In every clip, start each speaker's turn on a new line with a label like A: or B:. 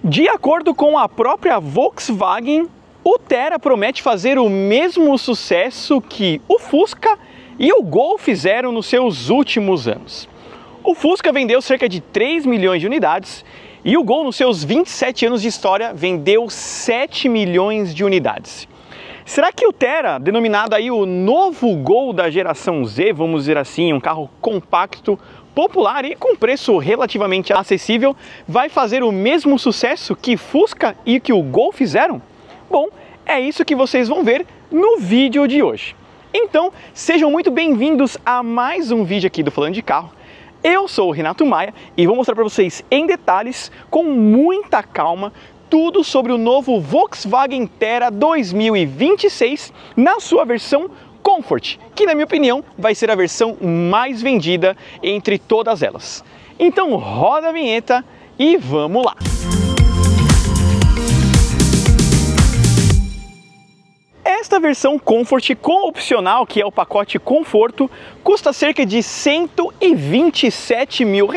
A: De acordo com a própria Volkswagen, o Thera promete fazer o mesmo sucesso que o Fusca e o Gol fizeram nos seus últimos anos. O Fusca vendeu cerca de 3 milhões de unidades e o Gol, nos seus 27 anos de história, vendeu 7 milhões de unidades. Será que o Thera, denominado aí o novo Gol da geração Z, vamos dizer assim, um carro compacto, popular e com preço relativamente acessível, vai fazer o mesmo sucesso que Fusca e que o Gol fizeram? Bom, é isso que vocês vão ver no vídeo de hoje. Então, sejam muito bem-vindos a mais um vídeo aqui do Falando de Carro. Eu sou o Renato Maia e vou mostrar para vocês em detalhes, com muita calma, tudo sobre o novo Volkswagen Thera 2026 na sua versão Comfort, que na minha opinião vai ser a versão mais vendida entre todas elas. Então roda a vinheta e vamos lá! Esta versão Comfort com opcional, que é o pacote Conforto, custa cerca de R$ 127 mil,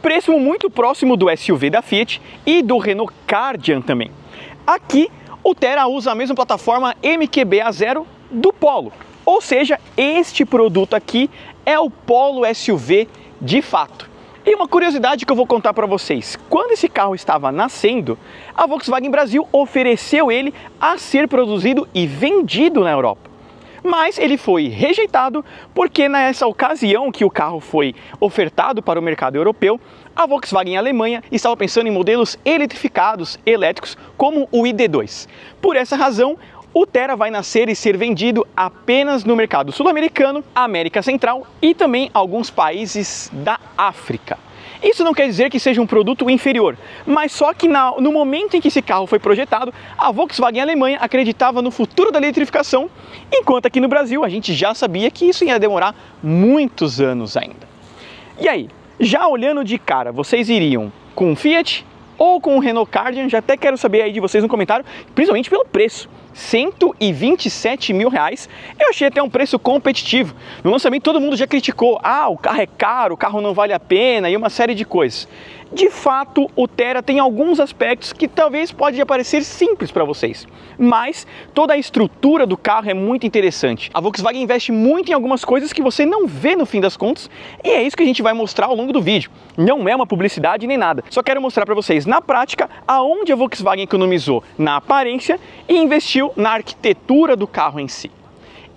A: preço muito próximo do SUV da Fiat e do Renault Kardian também. Aqui o Thera usa a mesma plataforma MQB-A0 do Polo, ou seja, este produto aqui é o Polo SUV de fato. E uma curiosidade que eu vou contar para vocês: quando esse carro estava nascendo, a Volkswagen Brasil ofereceu ele a ser produzido e vendido na Europa. Mas ele foi rejeitado porque nessa ocasião que o carro foi ofertado para o mercado europeu, a Volkswagen Alemanha estava pensando em modelos eletrificados, elétricos, como o ID.2. Por essa razão, o Thera vai nascer e ser vendido apenas no mercado sul-americano, América Central e também alguns países da África. Isso não quer dizer que seja um produto inferior, mas só que no momento em que esse carro foi projetado, a Volkswagen Alemanha acreditava no futuro da eletrificação, enquanto aqui no Brasil a gente já sabia que isso ia demorar muitos anos ainda. E aí, já olhando de cara, vocês iriam com o Fiat ou com o Renault Kardian? Já até quero saber aí de vocês no comentário, principalmente pelo preço. R$ 127 mil, eu achei até um preço competitivo. No lançamento todo mundo já criticou, o carro é caro, o carro não vale a pena e uma série de coisas. De fato, o Thera tem alguns aspectos que talvez pode parecer simples para vocês, mas toda a estrutura do carro é muito interessante. A Volkswagen investe muito em algumas coisas que você não vê no fim das contas, e é isso que a gente vai mostrar ao longo do vídeo. Não é uma publicidade nem nada, só quero mostrar para vocês na prática aonde a Volkswagen economizou na aparência e investiu na arquitetura do carro em si.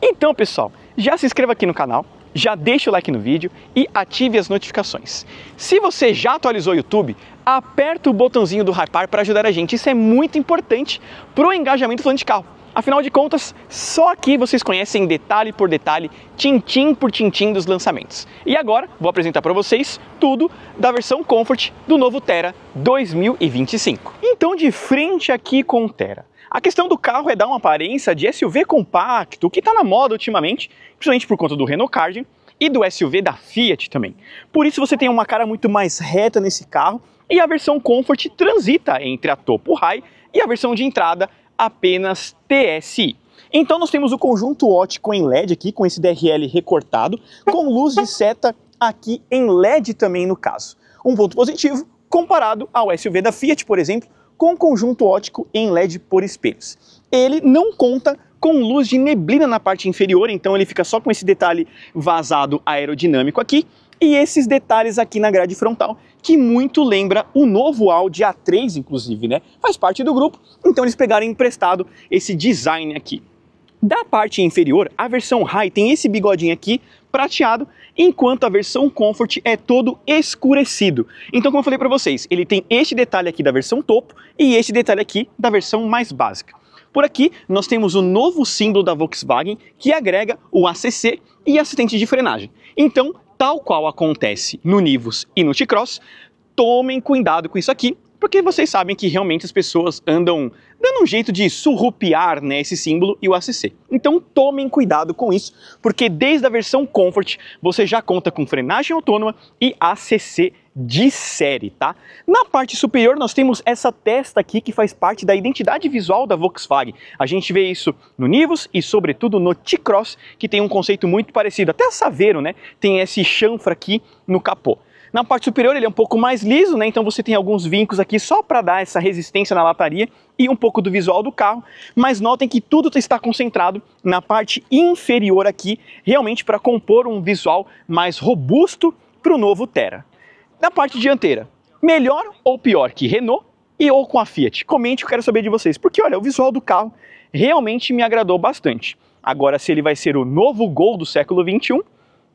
A: Então, pessoal, já se inscreva aqui no canal, já deixa o like no vídeo e ative as notificações. Se você já atualizou o YouTube, aperta o botãozinho do hypar para ajudar a gente. Isso é muito importante para o engajamento falando de carro. Afinal de contas, só aqui vocês conhecem detalhe por detalhe, tintim por tintim dos lançamentos. E agora, vou apresentar para vocês tudo da versão Comfort do novo Thera 2025. Então, de frente aqui com o Thera, a questão do carro é dar uma aparência de SUV compacto, que está na moda ultimamente, principalmente por conta do Renault Kardian e do SUV da Fiat também. Por isso você tem uma cara muito mais reta nesse carro e a versão Comfort transita entre a topo high e a versão de entrada apenas TSI. Então nós temos o conjunto óptico em LED aqui, com esse DRL recortado, com luz de seta aqui em LED também no caso. Um ponto positivo comparado ao SUV da Fiat, por exemplo, com conjunto óptico em LED por espelhos. Ele não conta com luz de neblina na parte inferior, então ele fica só com esse detalhe vazado aerodinâmico aqui, e esses detalhes aqui na grade frontal, que muito lembra o novo Audi A3, inclusive, né? Faz parte do grupo, então eles pegaram emprestado esse design aqui. Da parte inferior, a versão High tem esse bigodinho aqui, prateado, enquanto a versão Comfort é todo escurecido. Então, como eu falei para vocês, ele tem este detalhe aqui da versão topo e este detalhe aqui da versão mais básica. Por aqui, nós temos o novo símbolo da Volkswagen, que agrega o ACC e assistente de frenagem. Então, tal qual acontece no Nivus e no T-Cross, tomem cuidado com isso aqui, porque vocês sabem que realmente as pessoas andam dando um jeito de surrupiar, né, esse símbolo e o ACC. Então tomem cuidado com isso, porque desde a versão Comfort você já conta com frenagem autônoma e ACC de série, tá? Na parte superior nós temos essa testa aqui que faz parte da identidade visual da Volkswagen. A gente vê isso no Nivus e sobretudo no T-Cross, que tem um conceito muito parecido. Até a Saveiro, né, tem esse chanfre aqui no capô. Na parte superior ele é um pouco mais liso, né? Então você tem alguns vincos aqui só para dar essa resistência na lataria e um pouco do visual do carro, mas notem que tudo está concentrado na parte inferior aqui, realmente para compor um visual mais robusto para o novo Thera. Na parte dianteira, melhor ou pior que Renault e ou com a Fiat? Comente, eu quero saber de vocês, porque olha, o visual do carro realmente me agradou bastante. Agora, se ele vai ser o novo Gol do século XXI,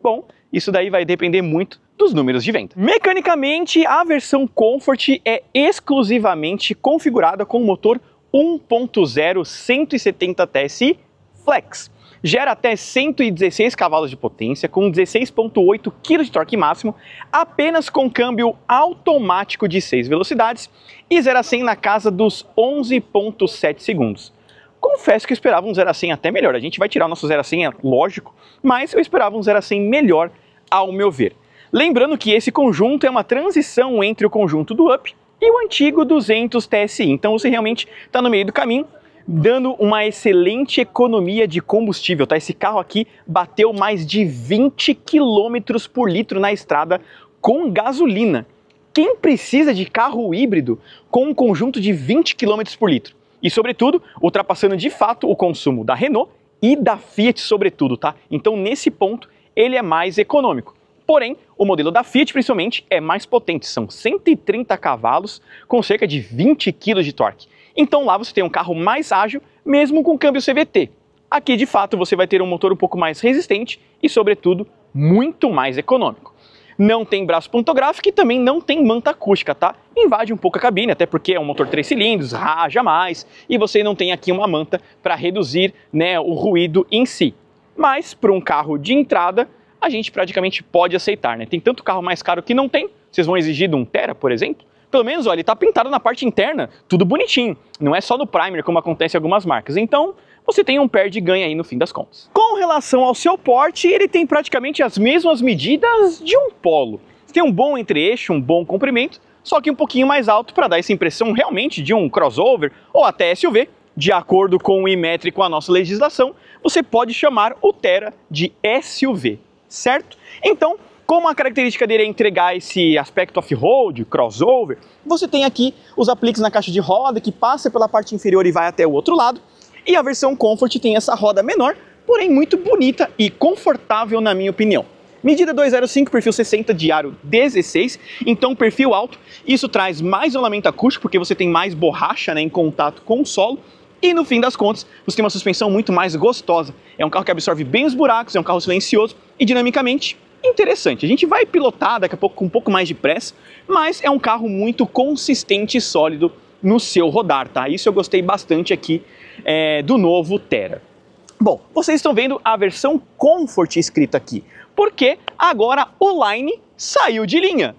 A: bom, isso daí vai depender muito dos números de venda. Mecanicamente, a versão Comfort é exclusivamente configurada com o motor 1.0 170 TSI Flex. Gera até 116 cavalos de potência, com 16.8 kg de torque máximo, apenas com câmbio automático de 6 velocidades e 0 a 100 na casa dos 11.7 segundos. Confesso que eu esperava um 0 a 100 até melhor. A gente vai tirar o nosso 0 a 100, é lógico, mas eu esperava um 0 a 100 melhor, ao meu ver. Lembrando que esse conjunto é uma transição entre o conjunto do Up e o antigo 200 TSI. Então você realmente está no meio do caminho, dando uma excelente economia de combustível, tá? Esse carro aqui bateu mais de 20 km por litro na estrada com gasolina. Quem precisa de carro híbrido com um conjunto de 20 km por litro? E, sobretudo, ultrapassando de fato o consumo da Renault e da Fiat, sobretudo, tá? Então, nesse ponto, ele é mais econômico. Porém, o modelo da Fiat, principalmente, é mais potente. São 130 cavalos com cerca de 20 kg de torque. Então, lá você tem um carro mais ágil, mesmo com câmbio CVT. Aqui, de fato, você vai ter um motor um pouco mais resistente e, sobretudo, muito mais econômico. Não tem braço pantográfico e também não tem manta acústica, tá? Invade um pouco a cabine, até porque é um motor 3 cilindros, raja mais, e você não tem aqui uma manta para reduzir, né, o ruído em si. Mas, para um carro de entrada, a gente praticamente pode aceitar, né? Tem tanto carro mais caro que não tem, vocês vão exigir de um Thera, por exemplo? Pelo menos, olha, ele tá pintado na parte interna, tudo bonitinho. Não é só no primer, como acontece em algumas marcas. Então, você tem um perde e ganha aí no fim das contas. Com relação ao seu porte, ele tem praticamente as mesmas medidas de um Polo. Tem um bom entre-eixo, um bom comprimento, só que um pouquinho mais alto para dar essa impressão realmente de um crossover ou até SUV. De acordo com o Inmetri, com a nossa legislação, você pode chamar o Thera de SUV, certo? Então, como a característica dele é entregar esse aspecto off-road, crossover, você tem aqui os apliques na caixa de roda que passa pela parte inferior e vai até o outro lado. E a versão Comfort tem essa roda menor, porém muito bonita e confortável na minha opinião. Medida 205, perfil 60 de aro 16, então perfil alto. Isso traz mais isolamento acústico, porque você tem mais borracha, né, em contato com o solo. E no fim das contas, você tem uma suspensão muito mais gostosa. É um carro que absorve bem os buracos, é um carro silencioso e dinamicamente interessante. A gente vai pilotar daqui a pouco com um pouco mais de pressa, mas é um carro muito consistente e sólido no seu rodar, tá? Isso eu gostei bastante aqui do novo Thera. Bom, vocês estão vendo a versão Comfort escrita aqui, porque agora o Line saiu de linha.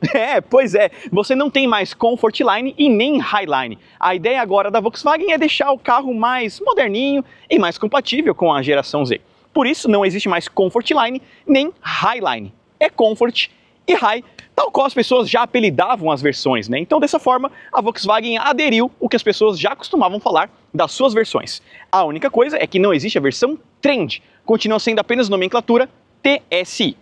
A: Pois é, você não tem mais Comfort Line e nem Highline. A ideia agora da Volkswagen é deixar o carro mais moderninho e mais compatível com a geração Z. Por isso não existe mais Comfort Line nem Highline. É Comfort e High, tal qual as pessoas já apelidavam as versões, né? Então, dessa forma, a Volkswagen aderiu o que as pessoas já costumavam falar das suas versões. A única coisa é que não existe a versão Trend, continua sendo apenas nomenclatura TSI.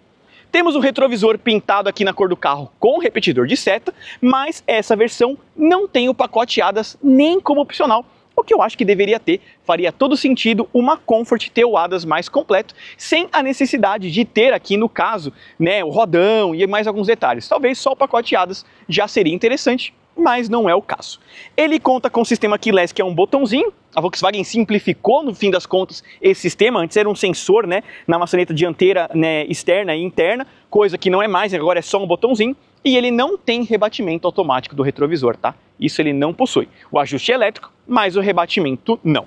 A: Temos o retrovisor pintado aqui na cor do carro com repetidor de seta, mas essa versão não tem o pacote ADAS nem como opcional, o que eu acho que deveria ter. Faria todo sentido uma Comfort ter o ADAS mais completo, sem a necessidade de ter aqui no caso, né, o rodão e mais alguns detalhes. Talvez só o pacote ADAS já seria interessante, mas não é o caso. Ele conta com o sistema keyless, que é um botãozinho. A Volkswagen simplificou no fim das contas esse sistema. Antes era um sensor, né, na maçaneta dianteira, né, externa e interna, coisa que não é mais, agora é só um botãozinho. E ele não tem rebatimento automático do retrovisor, tá? Isso ele não possui. O ajuste é elétrico, mas o rebatimento não.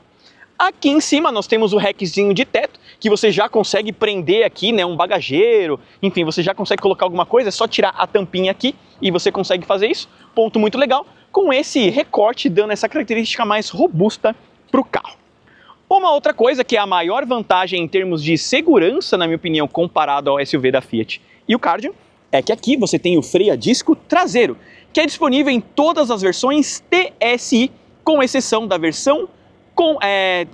A: Aqui em cima nós temos o rackzinho de teto, que você já consegue prender aqui, né, um bagageiro, enfim, você já consegue colocar alguma coisa, é só tirar a tampinha aqui e você consegue fazer isso. Ponto muito legal, com esse recorte dando essa característica mais robusta para o carro. Uma outra coisa que é a maior vantagem em termos de segurança, na minha opinião, comparado ao SUV da Fiat e o Cardian, é que aqui você tem o freio a disco traseiro, que é disponível em todas as versões TSI, com exceção da versão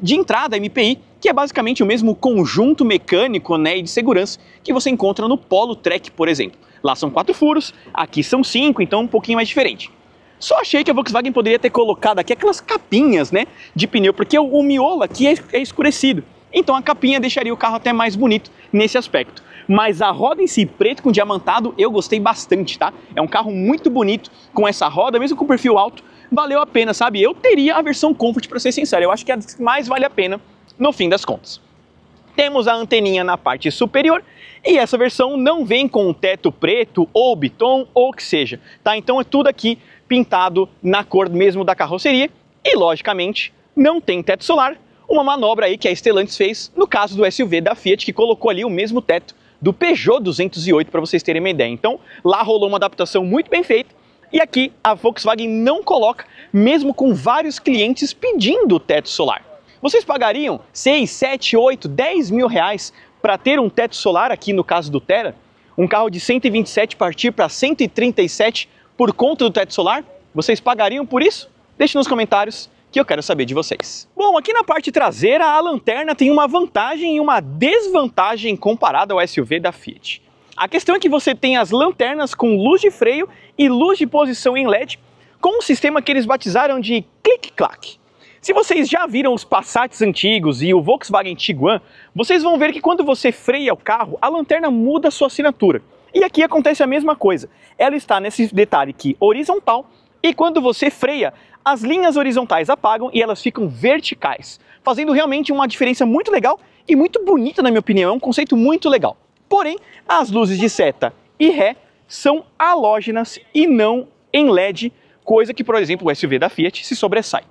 A: de entrada MPI que é basicamente o mesmo conjunto mecânico, né, e de segurança que você encontra no Polo Trek, por exemplo. Lá são 4 furos, aqui são 5, então um pouquinho mais diferente. Só achei que a Volkswagen poderia ter colocado aqui aquelas capinhas, né, de pneu, porque o miolo aqui é escurecido. Então a capinha deixaria o carro até mais bonito nesse aspecto. Mas a roda em si, preto com diamantado, eu gostei bastante, tá? É um carro muito bonito com essa roda, mesmo com perfil alto, valeu a pena, sabe? Eu teria a versão Comfort, para ser sincero, eu acho que é a que mais vale a pena no fim das contas. Temos a anteninha na parte superior e essa versão não vem com o teto preto ou biton ou o que seja, tá? Então é tudo aqui pintado na cor mesmo da carroceria e, logicamente, não tem teto solar, uma manobra aí que a Stellantis fez no caso do SUV da Fiat, que colocou ali o mesmo teto do Peugeot 208, para vocês terem uma ideia. Então lá rolou uma adaptação muito bem feita e aqui a Volkswagen não coloca, mesmo com vários clientes pedindo o teto solar. Vocês pagariam 6, 7, 8, 10 mil reais para ter um teto solar aqui no caso do Thera? Um carro de 127 partir para 137 por conta do teto solar? Vocês pagariam por isso? Deixe nos comentários que eu quero saber de vocês. Bom, aqui na parte traseira a lanterna tem uma vantagem e uma desvantagem comparada ao SUV da Fiat. A questão é que você tem as lanternas com luz de freio e luz de posição em LED com um sistema que eles batizaram de click-clack. Se vocês já viram os Passats antigos e o Volkswagen Tiguan, vocês vão ver que quando você freia o carro, a lanterna muda a sua assinatura. E aqui acontece a mesma coisa. Ela está nesse detalhe aqui horizontal e quando você freia, as linhas horizontais apagam e elas ficam verticais, fazendo realmente uma diferença muito legal e muito bonita, na minha opinião. É um conceito muito legal. Porém, as luzes de seta e ré são halógenas e não em LED, coisa que, por exemplo, o SUV da Fiat se sobressai.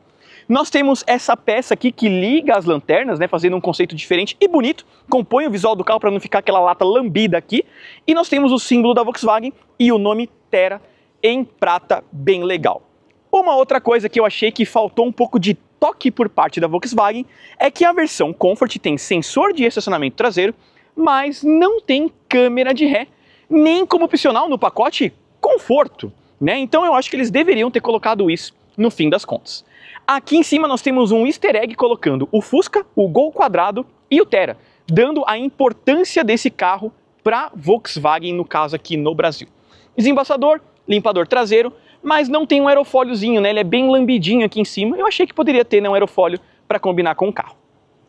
A: Nós temos essa peça aqui que liga as lanternas, né, fazendo um conceito diferente e bonito, compõe o visual do carro para não ficar aquela lata lambida aqui. E nós temos o símbolo da Volkswagen e o nome Thera em prata, bem legal. Uma outra coisa que eu achei que faltou um pouco de toque por parte da Volkswagen é que a versão Comfort tem sensor de estacionamento traseiro, mas não tem câmera de ré, nem como opcional no pacote Conforto, né? Então eu acho que eles deveriam ter colocado isso no fim das contas. Aqui em cima nós temos um easter egg colocando o Fusca, o Gol quadrado e o Thera, dando a importância desse carro para Volkswagen, no caso aqui no Brasil. Desembaçador, limpador traseiro, mas não tem um aerofóliozinho, né? Ele é bem lambidinho aqui em cima. Eu achei que poderia ter, né, um aerofólio para combinar com o carro.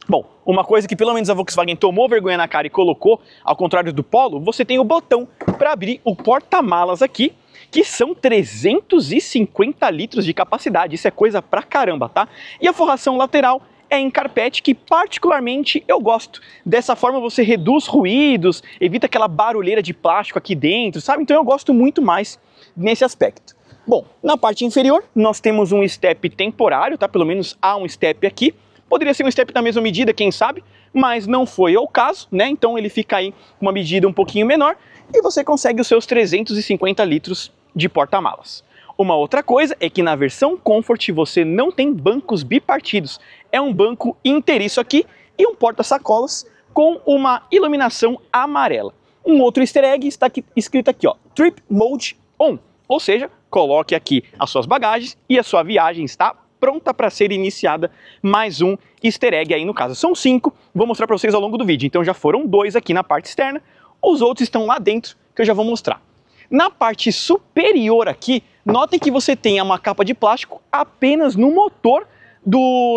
A: Bom, uma coisa que pelo menos a Volkswagen tomou vergonha na cara e colocou, ao contrário do Polo, você tem o botão para abrir o porta-malas aqui, que são 350 litros de capacidade. Isso é coisa pra caramba, tá? E a forração lateral é em carpete, que particularmente eu gosto. Dessa forma você reduz ruídos, evita aquela barulheira de plástico aqui dentro, sabe? Então eu gosto muito mais nesse aspecto. Bom, na parte inferior nós temos um step temporário, tá? Pelo menos há um step aqui. Poderia ser um step da mesma medida, quem sabe, mas não foi o caso, né? Então ele fica aí com uma medida um pouquinho menor e você consegue os seus 350 litros de porta-malas. Uma outra coisa é que na versão Comfort você não tem bancos bipartidos. É um banco inteiriço aqui e um porta-sacolas com uma iluminação amarela. Um outro easter egg está aqui, escrito aqui, ó, Trip Mode On, ou seja, coloque aqui as suas bagagens e a sua viagem está pronta para ser iniciada. Mais um easter egg aí no caso. São 5, vou mostrar para vocês ao longo do vídeo. Então já foram 2 aqui na parte externa, os outros estão lá dentro que eu já vou mostrar. Na parte superior aqui, notem que você tem uma capa de plástico apenas no motor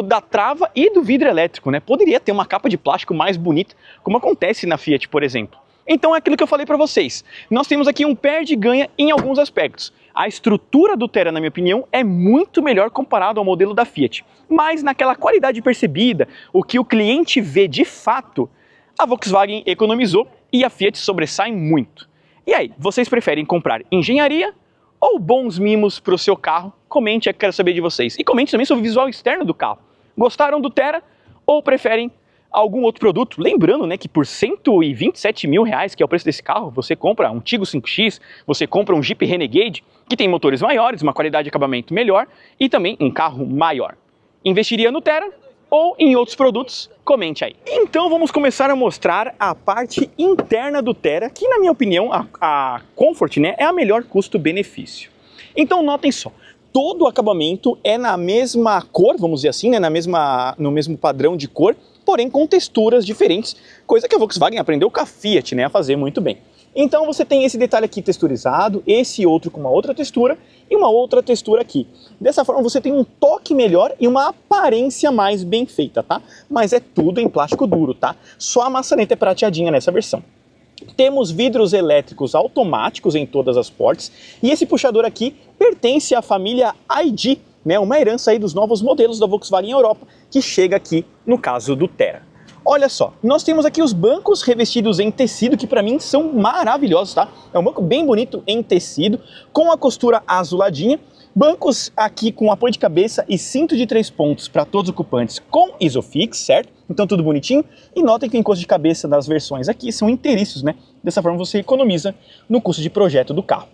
A: da trava e do vidro elétrico, né? Poderia ter uma capa de plástico mais bonita, como acontece na Fiat, por exemplo. Então é aquilo que eu falei para vocês. Nós temos aqui um perde-ganha em alguns aspectos. A estrutura do Thera, na minha opinião, é muito melhor comparado ao modelo da Fiat. Mas naquela qualidade percebida, o que o cliente vê de fato, a Volkswagen economizou e a Fiat sobressai muito. E aí, vocês preferem comprar engenharia ou bons mimos para o seu carro? Comente, eu quero saber de vocês. E comente também sobre o visual externo do carro. Gostaram do Thera ou preferem algum outro produto? Lembrando, né, que por 127 mil reais, que é o preço desse carro, você compra um Tiggo 5X, você compra um Jeep Renegade, que tem motores maiores, uma qualidade de acabamento melhor e também um carro maior. Investiria no Thera ou em outros produtos? Comente aí. Então vamos começar a mostrar a parte interna do Thera, que na minha opinião a Comfort, né, é a melhor custo-benefício. Então notem só, todo o acabamento é na mesma cor, vamos dizer assim, né, no mesmo padrão de cor porém com texturas diferentes, coisa que a Volkswagen aprendeu com a Fiat, né, a fazer muito bem. Então você tem esse detalhe aqui texturizado, esse outro com uma outra textura e uma outra textura aqui. Dessa forma você tem um toque melhor e uma aparência mais bem feita, tá? Mas é tudo em plástico duro, tá? Só a maçaneta é prateadinha nessa versão. Temos vidros elétricos automáticos em todas as portas e esse puxador aqui pertence à família ID, né? Uma herança aí dos novos modelos da Volkswagen Europa que chega aqui no caso do Thera. Olha só, nós temos aqui os bancos revestidos em tecido, que para mim são maravilhosos, tá? É um banco bem bonito em tecido, com a costura azuladinha. Bancos aqui com apoio de cabeça e cinto de 3 pontos para todos os ocupantes com Isofix, certo? Então tudo bonitinho. E notem que o encosto de cabeça das versões aqui são inteiriços, né? Dessa forma você economiza no custo de projeto do carro.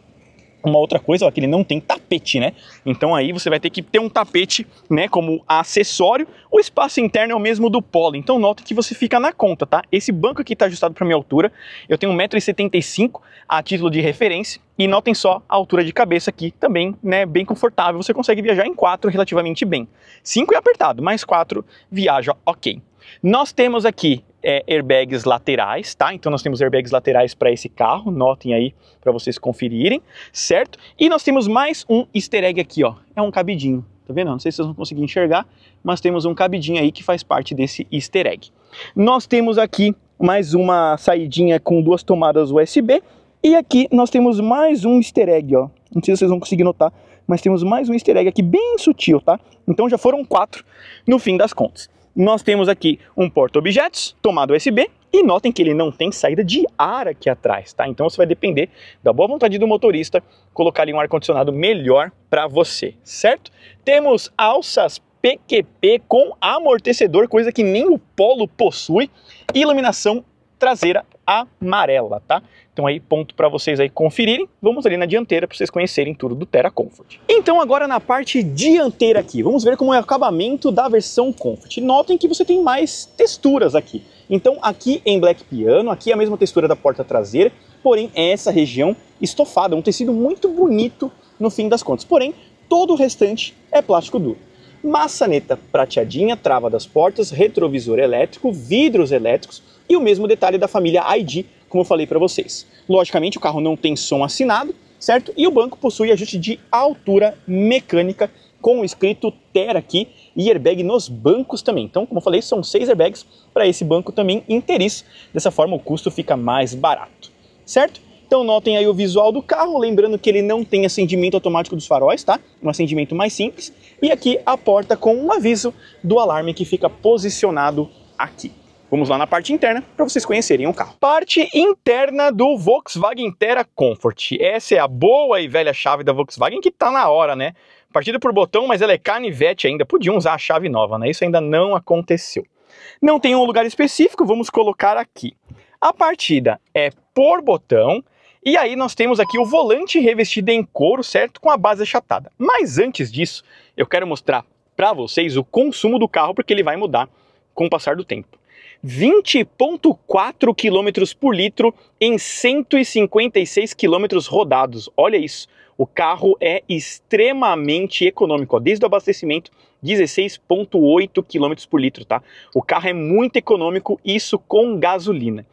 A: Uma outra coisa, ó, que ele não tem tapete, né? Então aí você vai ter que ter um tapete, né, como acessório. O espaço interno é o mesmo do Polo, então note que você fica na conta, tá? Esse banco aqui tá ajustado para minha altura. Eu tenho 1,75 m a título de referência. E notem só a altura de cabeça aqui também, né, bem confortável. Você consegue viajar em 4 relativamente bem. 5 é apertado, mas 4 viaja ok. Nós temos aqui airbags laterais, tá? Então nós temos airbags laterais para esse carro, notem aí para vocês conferirem, certo? E nós temos mais um easter egg aqui, ó, é um cabidinho, tá vendo? Não sei se vocês vão conseguir enxergar, mas temos um cabidinho aí que faz parte desse easter egg. Nós temos aqui mais uma saidinha com 2 tomadas USB e aqui nós temos mais um easter egg, ó. Não sei se vocês vão conseguir notar, mas temos mais um easter egg aqui bem sutil, tá? Então já foram 4 no fim das contas. Nós temos aqui um porta-objetos, tomada USB, e notem que ele não tem saída de ar aqui atrás, tá? Então você vai depender da boa vontade do motorista colocar ali um ar-condicionado melhor para você, certo? Temos alças PQP com amortecedor, coisa que nem o Polo possui, e iluminação traseira amarela, tá? Então aí, ponto para vocês aí conferirem. Vamos ali na dianteira para vocês conhecerem tudo do Thera Comfort. Então agora na parte dianteira aqui, vamos ver como é o acabamento da versão Comfort. Notem que você tem mais texturas aqui. Então aqui em Black Piano, aqui é a mesma textura da porta traseira, porém é essa região estofada, um tecido muito bonito no fim das contas. Porém, todo o restante é plástico duro. Maçaneta prateadinha, trava das portas, retrovisor elétrico, vidros elétricos e o mesmo detalhe da família ID, como eu falei para vocês. Logicamente o carro não tem som assinado, certo? E o banco possui ajuste de altura mecânica com o escrito Thera aqui e airbag nos bancos também. Então, como eu falei, são 6 airbags para esse banco também inteiriço. Dessa forma o custo fica mais barato, certo? Então notem aí o visual do carro, lembrando que ele não tem acendimento automático dos faróis, tá? Um acendimento mais simples. E aqui a porta com um aviso do alarme que fica posicionado aqui. Vamos lá na parte interna para vocês conhecerem o carro. Parte interna do Volkswagen Thera Comfort. Essa é a boa e velha chave da Volkswagen que tá na hora, né? Partida por botão, mas ela é canivete ainda. Podiam usar a chave nova, né? Isso ainda não aconteceu. Não tem um lugar específico, vamos colocar aqui. A partida é por botão. E aí nós temos aqui o volante revestido em couro, certo? Com a base achatada. Mas antes disso, eu quero mostrar para vocês o consumo do carro, porque ele vai mudar com o passar do tempo. 20,4 km por litro em 156 km rodados. Olha isso, o carro é extremamente econômico, ó. Desde o abastecimento, 16,8 km por litro, tá? O carro é muito econômico, isso com gasolina.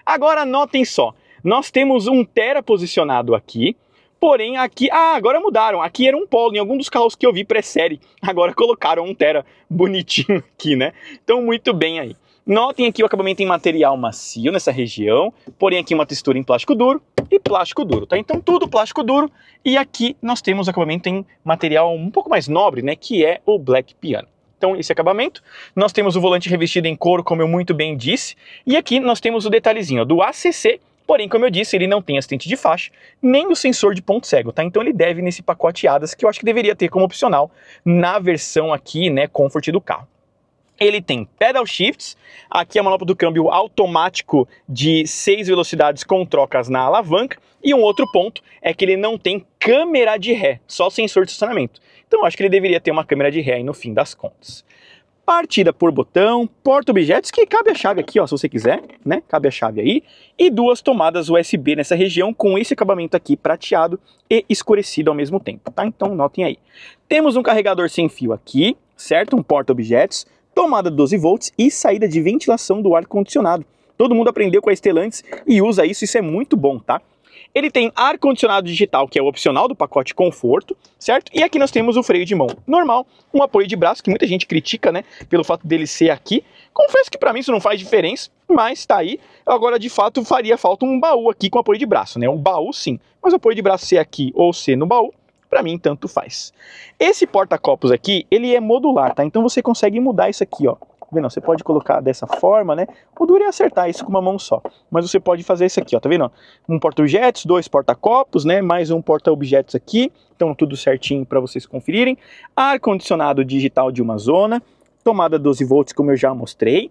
A: Agora notem só, nós temos um Thera posicionado aqui, porém aqui, agora mudaram, aqui era um Polo, em algum dos carros que eu vi pré-série, agora colocaram um Thera bonitinho aqui, né? Então muito bem aí. Notem aqui o acabamento em material macio nessa região, porém aqui uma textura em plástico duro e plástico duro, tá? Então tudo plástico duro e aqui nós temos acabamento em material um pouco mais nobre, né? Que é o Black Piano. Então esse acabamento, nós temos o volante revestido em couro, como eu muito bem disse, e aqui nós temos o detalhezinho ó, do ACC, porém como eu disse, ele não tem assistente de faixa, nem o sensor de ponto cego, tá? Então ele deve nesse pacote ADAS, que eu acho que deveria ter como opcional na versão aqui, né, Comfort do carro. Ele tem pedal shifts, aqui a manopla do câmbio automático de 6 velocidades com trocas na alavanca. E um outro ponto é que ele não tem câmera de ré, só sensor de estacionamento. Então acho que ele deveria ter uma câmera de ré aí no fim das contas. Partida por botão, porta-objetos, que cabe a chave aqui, ó, se você quiser, né? Cabe a chave aí. E 2 tomadas USB nessa região com esse acabamento aqui prateado e escurecido ao mesmo tempo, tá? Então notem aí. Temos um carregador sem fio aqui, certo? Um porta-objetos. tomada 12 volts e saída de ventilação do ar-condicionado. Todo mundo aprendeu com a Stellantis e usa isso, isso é muito bom, tá? Ele tem ar-condicionado digital, que é o opcional do pacote conforto, certo? E aqui nós temos o freio de mão normal, um apoio de braço, que muita gente critica, né, pelo fato dele ser aqui. Confesso que para mim isso não faz diferença, mas tá aí. Agora, de fato, faria falta um baú aqui com apoio de braço, né? O baú sim, mas o apoio de braço ser aqui ou ser no baú, para mim tanto faz. Esse porta-copos aqui, ele é modular, tá? Então você consegue mudar isso aqui, ó. Vendo? Você pode colocar dessa forma, né? O duro é acertar isso com uma mão só. Mas você pode fazer isso aqui, ó. Tá vendo? Um porta-objetos, 2 porta-copos, né? Mais um porta-objetos aqui. Então tudo certinho para vocês conferirem. Ar-condicionado digital de uma zona. Tomada 12 volts, como eu já mostrei.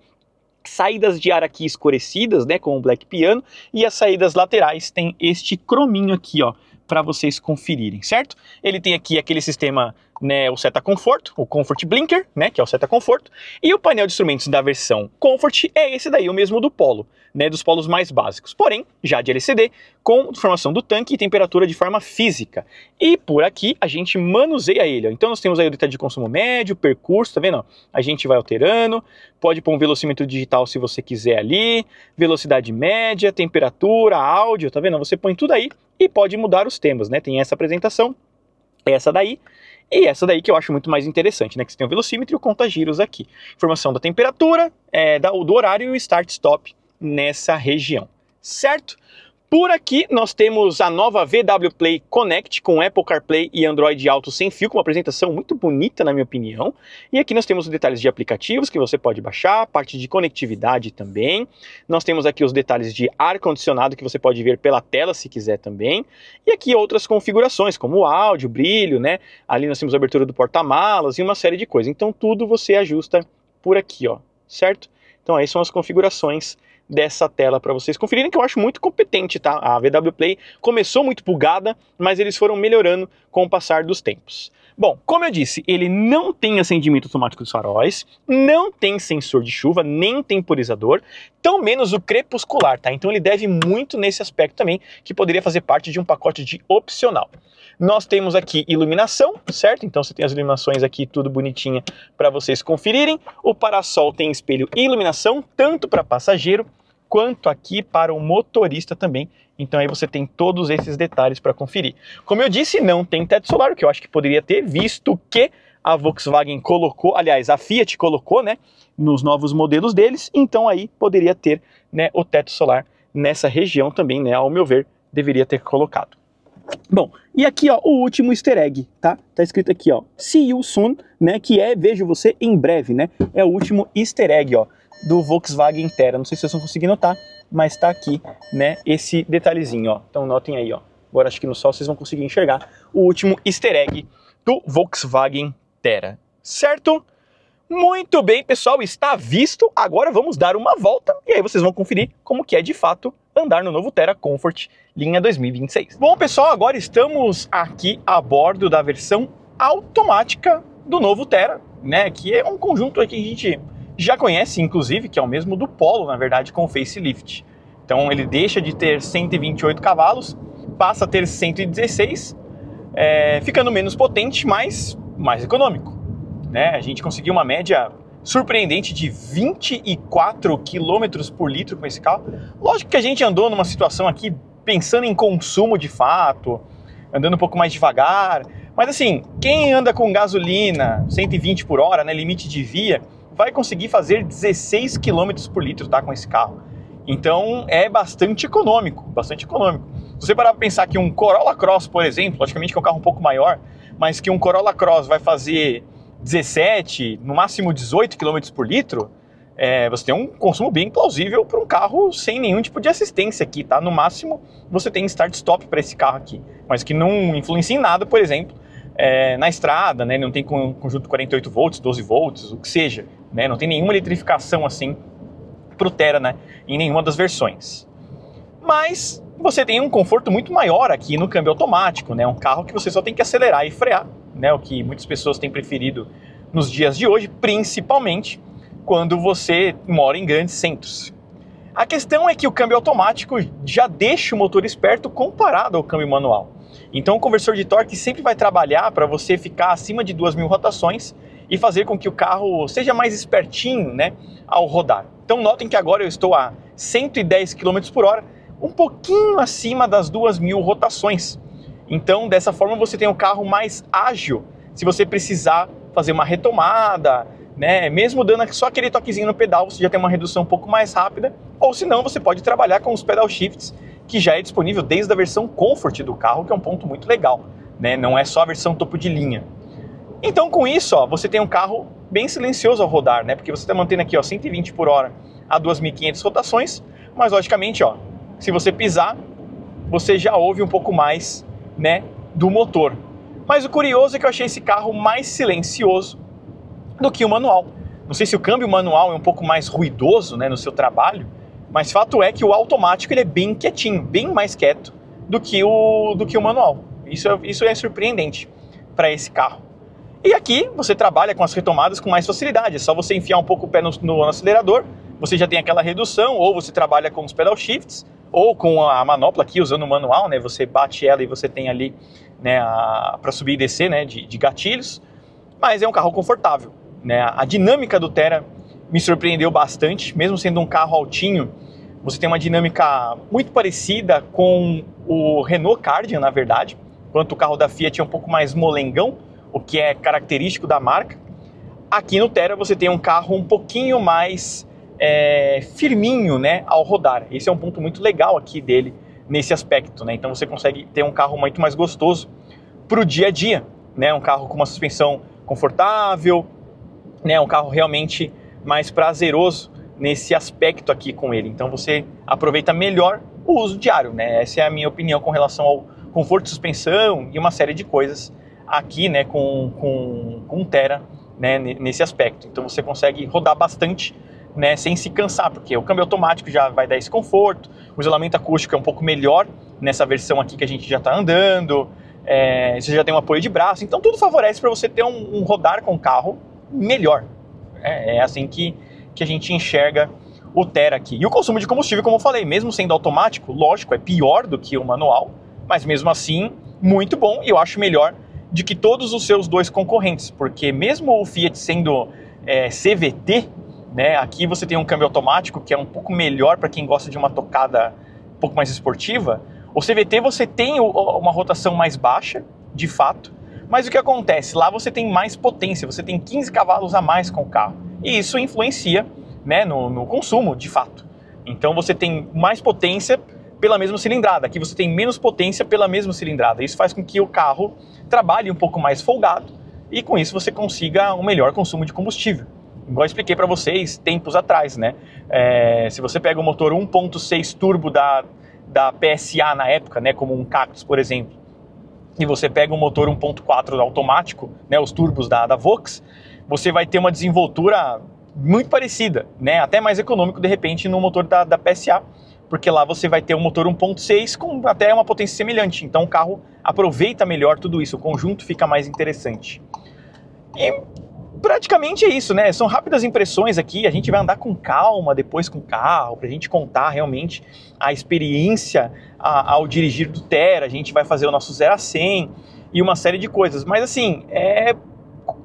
A: Saídas de ar aqui escurecidas, né? Com o Black Piano. E as saídas laterais tem este crominho aqui, ó, para vocês conferirem, certo? Ele tem aqui aquele sistema, né, o seta conforto, o Comfort Blinker, né, que é o seta conforto, e o painel de instrumentos da versão Comfort é esse daí, o mesmo do Polo, né, dos Polos mais básicos, porém, já de LCD, com informação do tanque e temperatura de forma física. E por aqui a gente manuseia ele, ó. Então nós temos aí o detalhe de consumo médio, percurso, tá vendo? Ó? A gente vai alterando, pode pôr um velocímetro digital se você quiser ali, velocidade média, temperatura, áudio, tá vendo? Você põe tudo aí e pode mudar os temas, né? Tem essa apresentação, essa daí, e essa daí que eu acho muito mais interessante, né? Que você tem o velocímetro e o conta-giros aqui. Informação da temperatura, do horário e o start-stop nessa região, certo? Por aqui nós temos a nova VW Play Connect com Apple CarPlay e Android Auto sem fio, com uma apresentação muito bonita na minha opinião. E aqui nós temos os detalhes de aplicativos que você pode baixar, parte de conectividade também. Nós temos aqui os detalhes de ar-condicionado que você pode ver pela tela se quiser também. E aqui outras configurações como áudio, brilho, né? Ali nós temos a abertura do porta-malas e uma série de coisas. Então tudo você ajusta por aqui, ó, certo? Então aí são as configurações dessa tela para vocês conferirem, que eu acho muito competente, tá? A VW Play começou muito bugada, mas eles foram melhorando com o passar dos tempos. Bom, como eu disse, ele não tem acendimento automático dos faróis, não tem sensor de chuva, nem temporizador, tão menos o crepuscular, tá? Então ele deve muito nesse aspecto também, que poderia fazer parte de um pacote de opcional. Nós temos aqui iluminação, certo? Então você tem as iluminações aqui, tudo bonitinha para vocês conferirem. O parasol tem espelho e iluminação, tanto para passageiro, quanto aqui para o motorista também. Então aí você tem todos esses detalhes para conferir. Como eu disse, não tem teto solar, o que eu acho que poderia ter, visto que a Volkswagen colocou, aliás, a Fiat colocou, né, nos novos modelos deles, então aí poderia ter, né, o teto solar nessa região também, né, ao meu ver, deveria ter colocado. Bom, e aqui, ó, o último easter egg, tá? Tá escrito aqui, ó, see you soon, né, que é vejo você em breve, né? É o último easter egg, ó, do Volkswagen Terra. Não sei se vocês vão conseguir notar, mas tá aqui, né, esse detalhezinho, ó. Então notem aí, ó. Agora acho que no sol vocês vão conseguir enxergar o último easter egg do Volkswagen Terra, certo? Muito bem, pessoal, está visto. Agora vamos dar uma volta e aí vocês vão conferir como que é de fato andar no novo Terra Comfort linha 2026. Bom, pessoal, agora estamos aqui a bordo da versão automática do novo Terra, né, que é um conjunto aqui que a gente já conhece, inclusive, que é o mesmo do Polo, na verdade, com o facelift. Então ele deixa de ter 128 cavalos, passa a ter 116, ficando menos potente, mas mais econômico, né? A gente conseguiu uma média surpreendente de 24 km por litro com esse carro. Lógico que a gente andou numa situação aqui pensando em consumo de fato, andando um pouco mais devagar, mas assim, quem anda com gasolina 120 por hora, né, limite de via, vai conseguir fazer 16 km por litro, tá, com esse carro. Então é bastante econômico, bastante econômico. Se você parar para pensar que um Corolla Cross, por exemplo, logicamente que é um carro um pouco maior, mas que um Corolla Cross vai fazer 17, no máximo 18 km por litro, você tem um consumo bem plausível para um carro sem nenhum tipo de assistência aqui, tá? No máximo você tem start-stop para esse carro aqui, mas que não influencia em nada, por exemplo, na estrada, né? Não tem conjunto 48 volts, 12 volts, o que seja, né? Não tem nenhuma eletrificação assim para o Terra, né? Em nenhuma das versões. Mas você tem um conforto muito maior aqui no câmbio automático, né? Um carro que você só tem que acelerar e frear, né? O que muitas pessoas têm preferido nos dias de hoje, principalmente quando você mora em grandes centros. A questão é que o câmbio automático já deixa o motor esperto comparado ao câmbio manual. Então o conversor de torque sempre vai trabalhar para você ficar acima de 2.000 rotações e fazer com que o carro seja mais espertinho, né, ao rodar. Então notem que agora eu estou a 110 km por hora, um pouquinho acima das 2.000 rotações. Então dessa forma você tem um carro mais ágil se você precisar fazer uma retomada, né, mesmo dando só aquele toquezinho no pedal, você já tem uma redução um pouco mais rápida, ou se não, você pode trabalhar com os pedal shifts, que já é disponível desde a versão Comfort do carro, que é um ponto muito legal, né, não é só a versão topo de linha. Então com isso, ó, você tem um carro bem silencioso ao rodar, né, porque você está mantendo aqui, ó, 120 por hora a 2.500 rotações, mas logicamente, ó, se você pisar, você já ouve um pouco mais, né, do motor. Mas o curioso é que eu achei esse carro mais silencioso do que o manual. Não sei se o câmbio manual é um pouco mais ruidoso, né, no seu trabalho, mas fato é que o automático ele é bem quietinho, bem mais quieto do que o manual. Isso é surpreendente para esse carro. E aqui você trabalha com as retomadas com mais facilidade, é só você enfiar um pouco o pé no acelerador, você já tem aquela redução, ou você trabalha com os pedal shifts, ou com a manopla aqui usando o manual, né, você bate ela e você tem ali, né, para subir e descer, né, de gatilhos, mas é um carro confortável, né? A dinâmica do Thera me surpreendeu bastante, mesmo sendo um carro altinho, você tem uma dinâmica muito parecida com o Renault Kardian, na verdade, enquanto o carro da Fiat é um pouco mais molengão, o que é característico da marca. Aqui no Thera você tem um carro um pouquinho mais firminho, né, ao rodar. Esse é um ponto muito legal aqui dele, nesse aspecto, né? Então você consegue ter um carro muito mais gostoso para o dia a dia, né? Um carro com uma suspensão confortável, né? Um carro realmente mais prazeroso nesse aspecto aqui com ele. Então você aproveita melhor o uso diário, né? Essa é a minha opinião com relação ao conforto de suspensão e uma série de coisas aqui, né, com o Thera, né, nesse aspecto. Então você consegue rodar bastante, né, sem se cansar, porque o câmbio automático já vai dar esse conforto, o isolamento acústico é um pouco melhor nessa versão aqui que a gente já está andando, você já tem um apoio de braço, então tudo favorece para você ter um rodar com o carro melhor. É assim que a gente enxerga o Thera aqui. E o consumo de combustível, como eu falei, mesmo sendo automático, lógico, é pior do que o manual, mas mesmo assim, muito bom, e eu acho melhor de que todos os seus dois concorrentes, porque mesmo o Fiat sendo CVT, né, aqui você tem um câmbio automático que é um pouco melhor para quem gosta de uma tocada um pouco mais esportiva. O CVT você tem uma rotação mais baixa, de fato, mas o que acontece? Lá você tem mais potência, você tem 15 cavalos a mais com o carro, e isso influencia, né, no consumo, de fato. Então você tem mais potência pela mesma cilindrada, aqui você tem menos potência pela mesma cilindrada. Isso faz com que o carro trabalhe um pouco mais folgado, e com isso você consiga um melhor consumo de combustível. Igual eu expliquei para vocês tempos atrás, né? Se você pega o motor 1.6 turbo da PSA na época, né, como um Cactus, por exemplo, e você pega um motor 1.4 automático, né, os turbos da Vox, você vai ter uma desenvoltura muito parecida, né, até mais econômico de repente no motor da PSA, porque lá você vai ter um motor 1.6 com até uma potência semelhante, então o carro aproveita melhor tudo isso, o conjunto fica mais interessante. E praticamente é isso, né? São rápidas impressões aqui, a gente vai andar com calma depois com o carro, pra gente contar realmente a experiência ao dirigir do Thera, a gente vai fazer o nosso 0 a 100 e uma série de coisas. Mas assim, é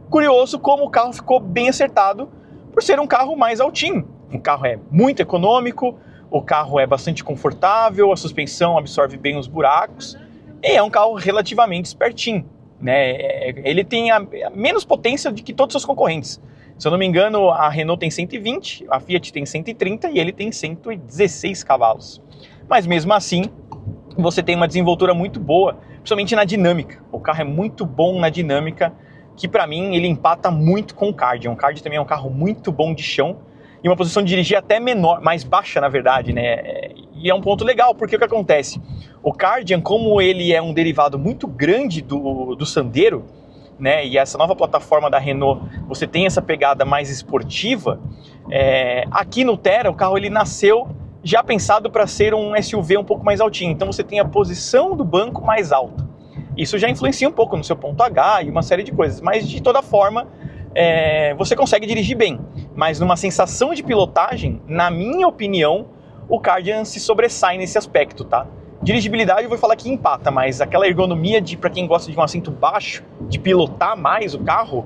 A: curioso como o carro ficou bem acertado por ser um carro mais altinho. O carro é muito econômico, o carro é bastante confortável, a suspensão absorve bem os buracos e é um carro relativamente espertinho, né? Ele tem a menos potência do que todos os seus concorrentes. Se eu não me engano, a Renault tem 120, a Fiat tem 130 e ele tem 116 cavalos. Mas mesmo assim, você tem uma desenvoltura muito boa, principalmente na dinâmica. O carro é muito bom na dinâmica, que para mim ele empata muito com o Kardian. O Kardian também é um carro muito bom de chão e uma posição de dirigir até menor, mais baixa na verdade, né? E é um ponto legal, porque o que acontece? O Kardian, como ele é um derivado muito grande do Sandero, né? E essa nova plataforma da Renault, você tem essa pegada mais esportiva. Aqui no Thera, o carro ele nasceu já pensado para ser um SUV um pouco mais altinho. Então você tem a posição do banco mais alta. Isso já influencia um pouco no seu ponto H e uma série de coisas. Mas de toda forma, você consegue dirigir bem. Mas numa sensação de pilotagem, na minha opinião, o Kardian se sobressai nesse aspecto, tá? Dirigibilidade eu vou falar que empata, mas aquela ergonomia para quem gosta de um assento baixo, de pilotar mais o carro,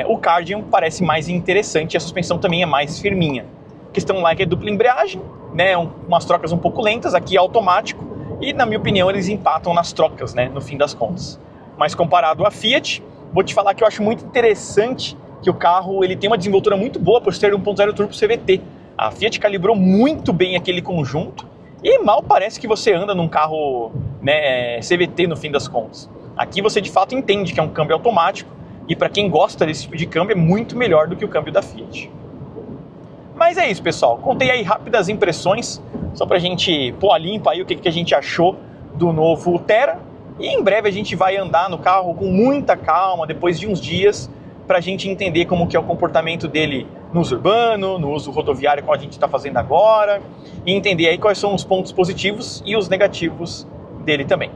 A: o Kardian parece mais interessante e a suspensão também é mais firminha. A questão lá é que é dupla embreagem, né, umas trocas um pouco lentas, aqui é automático, e na minha opinião eles empatam nas trocas, né, no fim das contas. Mas comparado à Fiat, vou te falar que eu acho muito interessante que o carro ele tem uma desenvoltura muito boa por ser 1.0 turbo CVT. A Fiat calibrou muito bem aquele conjunto e mal parece que você anda num carro, né, CVT no fim das contas. Aqui você de fato entende que é um câmbio automático e para quem gosta desse tipo de câmbio é muito melhor do que o câmbio da Fiat. Mas é isso, pessoal. Contei aí rápidas impressões, só pra gente pôr a limpa aí o que a gente achou do novo Thera. E em breve a gente vai andar no carro com muita calma, depois de uns dias, pra gente entender como que é o comportamento dele no uso urbano, no uso rodoviário como a gente está fazendo agora, e entender aí quais são os pontos positivos e os negativos dele também.